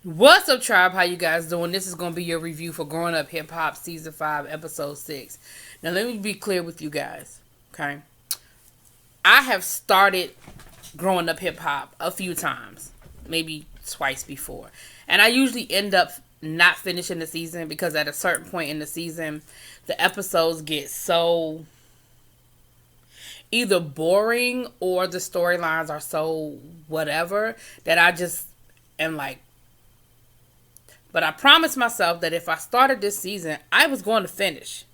What's up, tribe? How you guys doing? This is going to be your review for Growing Up Hip Hop Season 5, Episode 6. Now, let me be clear with you guys, okay? I have started Growing Up Hip Hop a few times, maybe twice before. And I usually end up not finishing the season because at a certain point in the season, the episodes get so either boring or the storylines are so whatever that I just am like, but I promised myself that if I started this season, I was going to finish.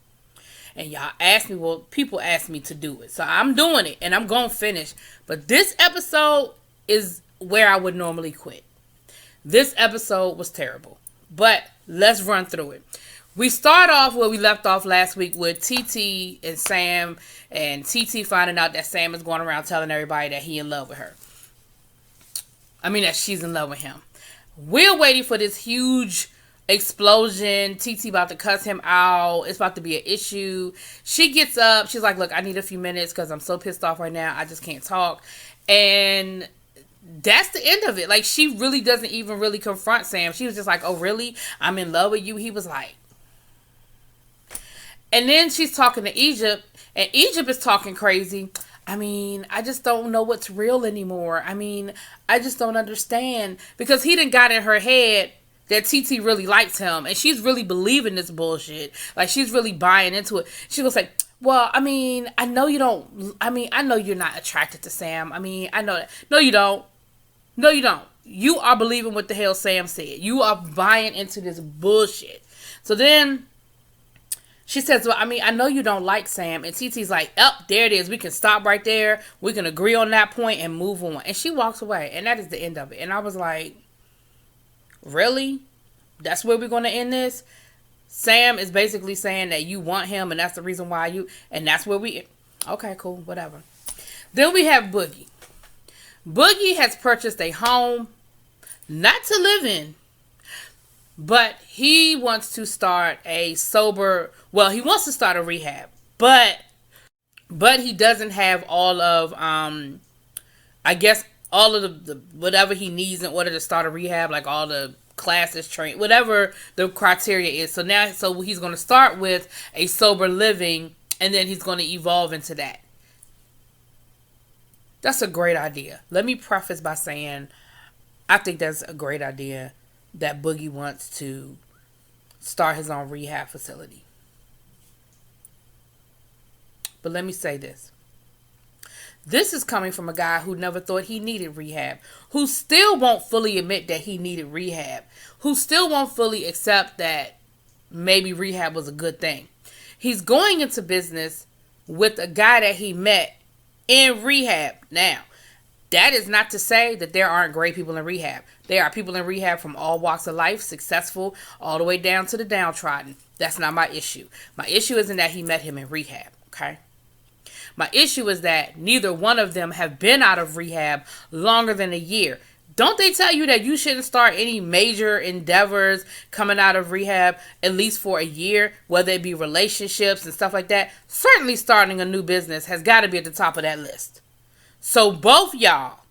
And y'all asked me, well, people asked me to do it. So I'm doing it and I'm going to finish. But this episode is where I would normally quit. This episode was terrible. But let's run through it. We start off where we left off last week with TT and Sam. And TT finding out that Sam is going around telling everybody that he in love with her. I mean that she's in love with him. We're waiting for this huge explosion. TT about to cuss him out. It's about to be an issue. She gets up. She's like, look, I need a few minutes because I'm so pissed off right now. I just can't talk. And that's the end of it. Like, she really doesn't even really confront Sam. She was just like, oh, really? I'm in love with you? He was like. And then she's talking to Egypt. And Egypt is talking crazy. I mean, I just don't know what's real anymore. I mean, I just don't understand. Because he done got in her head that TT really likes him. And she's really believing this bullshit. Like, she's really buying into it. She was like, well, I mean, I know you don't. I mean, I know you're not attracted to Sam. I mean, I know that. No, you don't. No, you don't. You are believing what the hell Sam said. You are buying into this bullshit. So then she says, well, I mean, I know you don't like Sam. And TT's like, there it is. We can stop right there. We can agree on that point and move on. And she walks away. And that is the end of it. And I was like, really? That's where we're going to end this? Sam is basically saying that you want him and that's the reason why you... And that's where we... Okay, cool. Whatever. Then we have Boogie. Boogie has purchased a home, not to live in, but he wants to start a sober... Well, he wants to start a rehab, but he doesn't have all of, I guess, all of the whatever he needs in order to start a rehab, like all the classes, train, whatever the criteria is. So he's going to start with a sober living, and then he's going to evolve into that. That's a great idea. Let me preface by saying, I think that's a great idea that Boogie wants to start his own rehab facility. But let me say this. This is coming from a guy who never thought he needed rehab, who still won't fully admit that he needed rehab, who still won't fully accept that maybe rehab was a good thing. He's going into business with a guy that he met in rehab. Now, that is not to say that there aren't great people in rehab. There are people in rehab from all walks of life, successful, all the way down to the downtrodden. That's not my issue. My issue isn't that he met him in rehab, okay? My issue is that neither one of them have been out of rehab longer than a year. Don't they tell you that you shouldn't start any major endeavors coming out of rehab at least for a year, whether it be relationships and stuff like that? Certainly starting a new business has got to be at the top of that list. So both y'all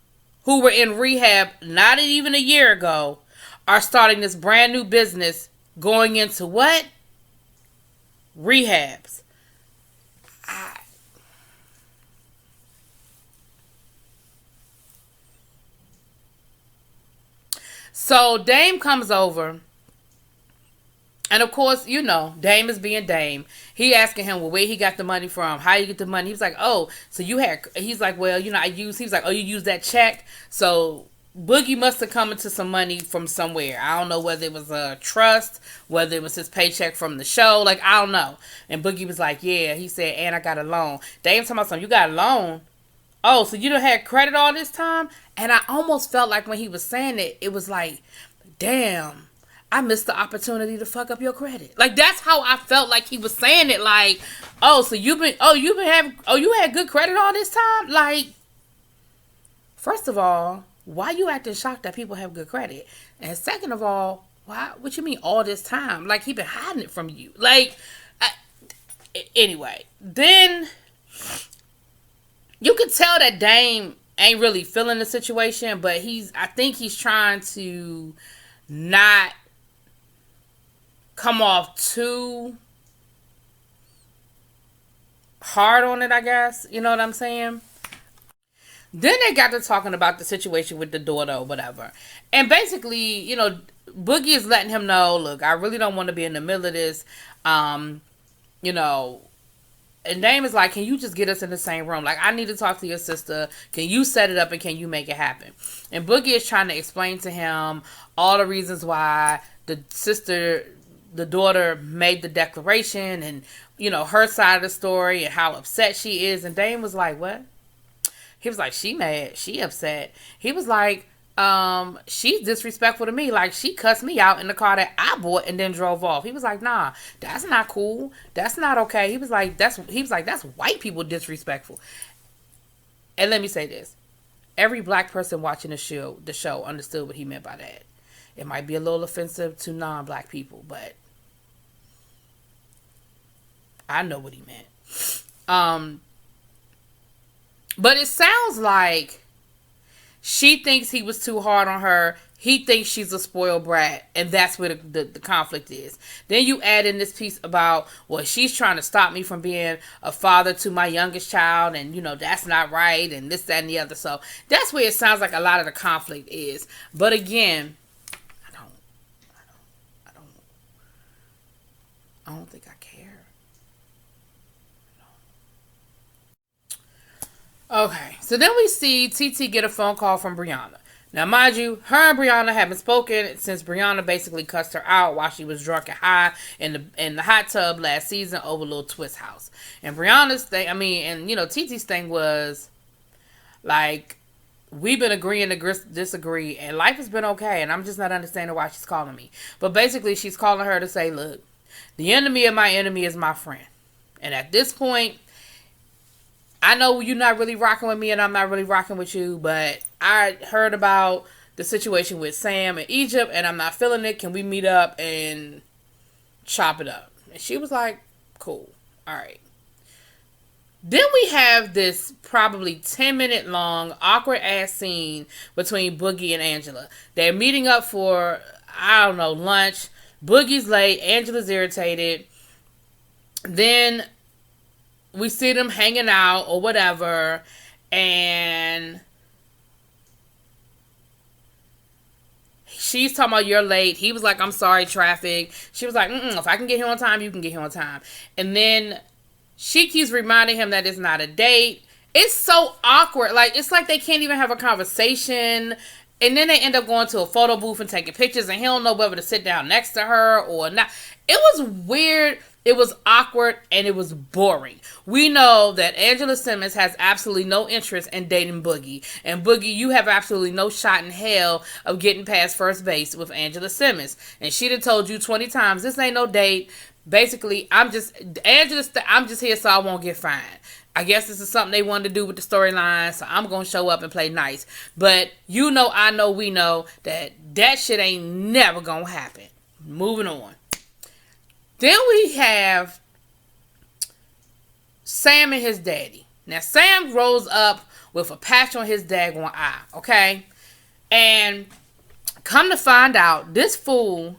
who were in rehab not even a year ago are starting this brand new business going into what? Rehabs. So Dame comes over. And of course, you know, Dame is being Dame. He asking him, well, where he got the money from? How you get the money? He was like, oh, so you had... He's like, well, you know, he was like, oh, you used that check? So Boogie must have come into some money from somewhere. I don't know whether it was a trust, whether it was his paycheck from the show. Like, I don't know. And Boogie was like, yeah. He said, and I got a loan. Dame talking about something. You got a loan? Oh, so you done had credit all this time? And I almost felt like when he was saying it, it was like, damn, I missed the opportunity to fuck up your credit. Like, that's how I felt like he was saying it. Like, oh, so you had good credit all this time? Like, first of all, why you acting shocked that people have good credit? And second of all, what you mean all this time? Like, he been hiding it from you. Like, anyway, then you could tell that Dame ain't really feeling the situation, but I think he's trying to not come off too hard on it, I guess. You know what I'm saying? Then they got to talking about the situation with the daughter or whatever. And basically, Boogie is letting him know, look, I really don't want to be in the middle of this. You know, and Dame is like, can you just get us in the same room? Like, I need to talk to your sister. Can you set it up and can you make it happen? And Boogie is trying to explain to him all the reasons why the daughter made the declaration and, her side of the story and how upset she is. And Dame was like, what? He was like, she mad. She upset. He was like, she's disrespectful to me. Like, she cussed me out in the car that I bought and then drove off. He was like, nah, that's not cool. That's not okay. He was like, that's white people disrespectful. And let me say this. Every black person watching the show understood what he meant by that. It might be a little offensive to non-black people, but I know what he meant. But it sounds like she thinks he was too hard on her. He thinks she's a spoiled brat. And that's where the conflict is. Then you add in this piece about, well, she's trying to stop me from being a father to my youngest child. And, that's not right. And this, that, and the other. So that's where it sounds like a lot of the conflict is. But again, I don't think I care. Okay, so then we see TT get a phone call from Brianna. Now, mind you, her and Brianna haven't spoken since Brianna basically cussed her out while she was drunk and high in the hot tub last season over Little Twist house. And Brianna's thing, TT's thing was, like, we've been agreeing to disagree, and life has been okay, and I'm just not understanding why she's calling me. But basically, she's calling her to say, look, the enemy of my enemy is my friend. And at this point, I know you're not really rocking with me and I'm not really rocking with you, but I heard about the situation with Sam in Egypt and I'm not feeling it. Can we meet up and chop it up? And she was like, cool. All right. Then we have this probably 10-minute long awkward ass scene between Boogie and Angela. They're meeting up for, I don't know, lunch. Boogie's late. Angela's irritated. Then we see them hanging out or whatever, and she's talking about you're late. He was like, I'm sorry, traffic. She was like, if I can get here on time, you can get here on time. And then she keeps reminding him that it's not a date. It's so awkward. Like, it's like they can't even have a conversation. And then they end up going to a photo booth and taking pictures, and he don't know whether to sit down next to her or not. It was weird. It was awkward, and it was boring. We know that Angela Simmons has absolutely no interest in dating Boogie. And Boogie, you have absolutely no shot in hell of getting past first base with Angela Simmons. And she done told you 20 times, this ain't no date. Basically, I'm just here so I won't get fined. I guess this is something they wanted to do with the storyline, so I'm going to show up and play nice. But I know, we know that shit ain't never going to happen. Moving on. Then we have Sam and his daddy. Now, Sam rolls up with a patch on his daggone eye, okay? And come to find out, this fool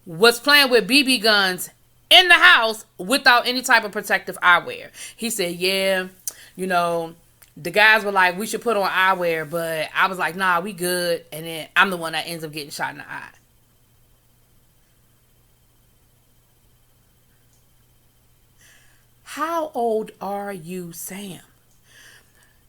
was playing with BB guns in the house without any type of protective eyewear. He said, yeah, the guys were like, we should put on eyewear, but I was like, nah, we good. And then I'm the one that ends up getting shot in the eye. How old are you, Sam?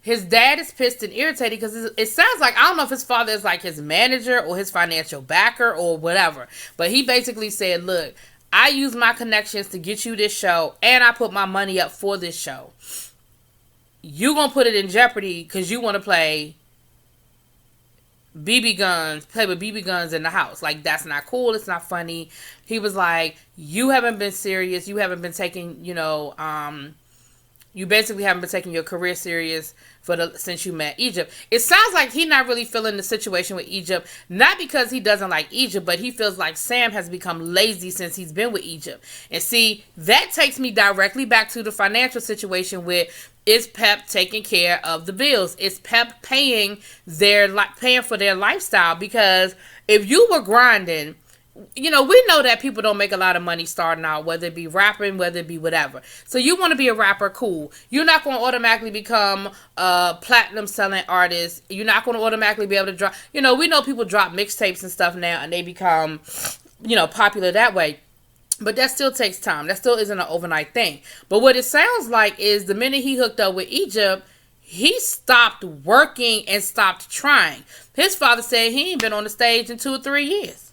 His dad is pissed and irritated because it sounds like, I don't know if his father is like his manager or his financial backer or whatever. But he basically said, look, I use my connections to get you this show and I put my money up for this show. You gonna put it in jeopardy because you want to play with BB guns in the house. Like, that's not cool. It's not funny. He was like, you haven't been serious. You haven't been taking, you basically haven't been taking your career serious since you met Egypt. It sounds like he's not really feeling the situation with Egypt, not because he doesn't like Egypt, but he feels like Sam has become lazy since he's been with Egypt. And see, that takes me directly back to the financial situation with Is Pep taking care of the bills? Is Pep paying for their lifestyle? Because if you were grinding, we know that people don't make a lot of money starting out, whether it be rapping, whether it be whatever. So you want to be a rapper, cool. You're not going to automatically become a platinum selling artist. You're not going to automatically be able to drop. We know people drop mixtapes and stuff now and they become, popular that way. But that still takes time. That still isn't an overnight thing. But what it sounds like is the minute he hooked up with Egypt, he stopped working and stopped trying. His father said he ain't been on the stage in 2 or 3 years.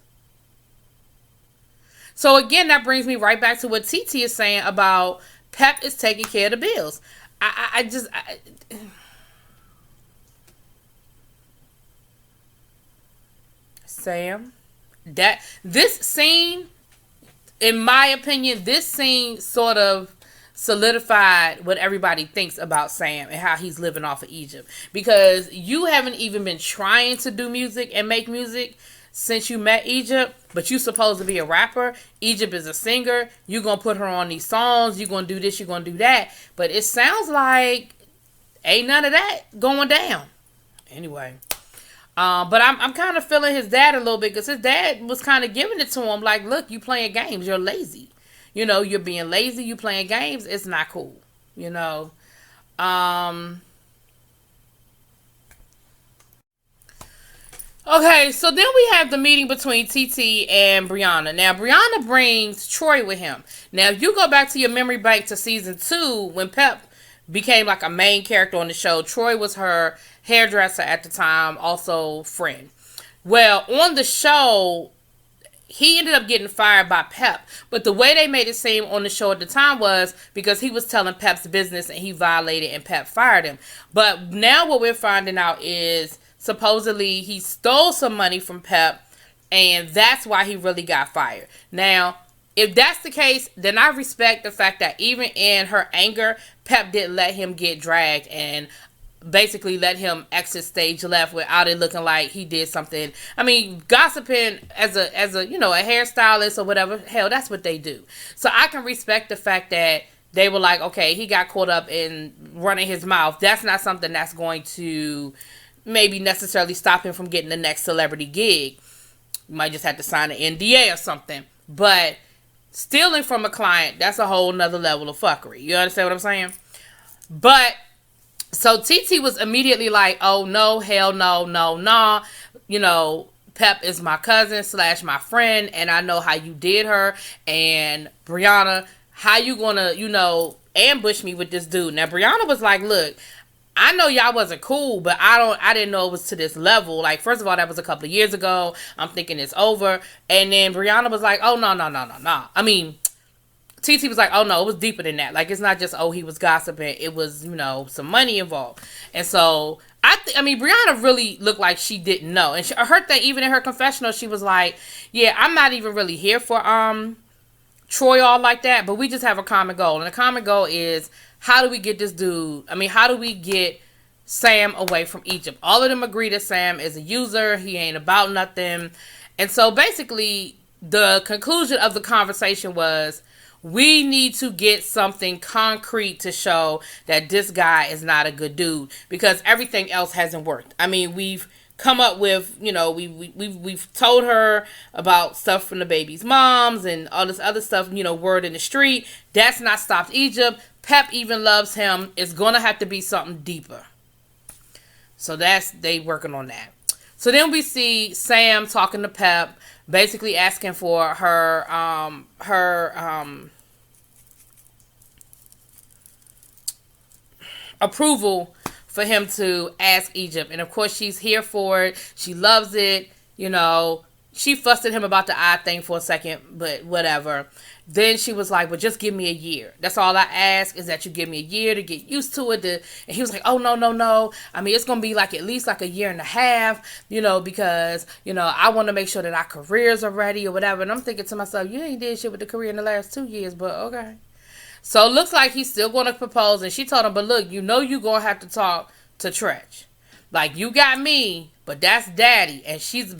So again, that brings me right back to what TT is saying about Pep is taking care of the bills. Sam, this scene, in my opinion, this scene sort of solidified what everybody thinks about Sam and how he's living off of Egypt. Because you haven't even been trying to do music and make music since you met Egypt, but you supposed to be a rapper. Egypt is a singer. You're going to put her on these songs. You're going to do this. You're going to do that. But it sounds like ain't none of that going down. Anyway. But I'm kind of feeling his dad a little bit because his dad was kind of giving it to him like, look, you playing games. You're lazy. You're being lazy. You playing games. It's not cool. Okay, so then we have the meeting between TT and Brianna. Now, Brianna brings Troy with him. Now, if you go back to your memory bank to season 2, when Pep became like a main character on the show, Troy was her hairdresser at the time, also friend. Well, on the show, he ended up getting fired by Pep. But the way they made it seem on the show at the time was because he was telling Pep's business and he violated and Pep fired him. But now what we're finding out is supposedly he stole some money from Pep and that's why he really got fired. Now, if that's the case, then I respect the fact that even in her anger, Pep didn't let him get dragged and basically let him exit stage left without it looking like he did something. I mean, gossiping as a a hairstylist or whatever, hell, that's what they do. So I can respect the fact that they were like, okay, he got caught up in running his mouth. That's not something that's going to maybe necessarily stop him from getting the next celebrity gig. You might just have to sign an NDA or something. But stealing from a client, that's a whole nother level of fuckery. You understand what I'm saying? But so TT was immediately like, oh no, hell no, no. Pep is my cousin / my friend, and I know how you did her. And Brianna, how you gonna, ambush me with this dude? Now Brianna was like, look, I know y'all wasn't cool, but I didn't know it was to this level. Like, first of all, that was a couple of years ago. I'm thinking it's over. And then Brianna was like, oh, no. I mean, TT was like, oh, no, it was deeper than that. Like, it's not just, oh, he was gossiping. It was, some money involved. And so, Brianna really looked like she didn't know. And her thing, even in her confessional, she was like, yeah, I'm not even really here for Troy all like that, but we just have a common goal. And the common goal is, how do we get this dude? How do we get Sam away from Egypt? All of them agree that Sam is a user. He ain't about nothing. And so basically, the conclusion of the conversation was, we need to get something concrete to show that this guy is not a good dude because everything else hasn't worked. We've come up with, we've told her about stuff from the baby's moms and all this other stuff, word in the street. That's not stopped Egypt. Pep even loves him. It's going to have to be something deeper. So they working on that. So then we see Sam talking to Pep, basically asking for her approval for him to ask Egypt. And of course, she's here for it. She loves it. She fussed at him about the eye thing for a second, but whatever. Then she was like, well, just give me a year. That's all I ask is that you give me a year to get used to it. And he was like, oh, no. It's going to be like at least like a year and a half, because, I want to make sure that our careers are ready or whatever. And I'm thinking to myself, you ain't did shit with the career in the last 2 years, but okay. So it looks like he's still going to propose. And she told him, but look, you're going to have to talk to Tretch. Like, you got me, but that's daddy. And she's,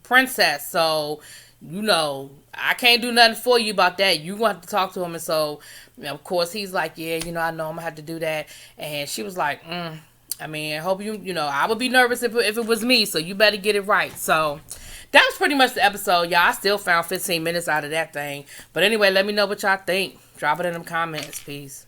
princess. So I can't do nothing for you about that. You want to talk to him. And so, of course, he's like, yeah, I know I'm going to have to do that. And she was like, I mean, I hope I would be nervous if it was me. So you better get it right. So that was pretty much the episode, y'all. I still found 15 minutes out of that thing. But anyway, let me know what y'all think. Drop it in them comments. Peace.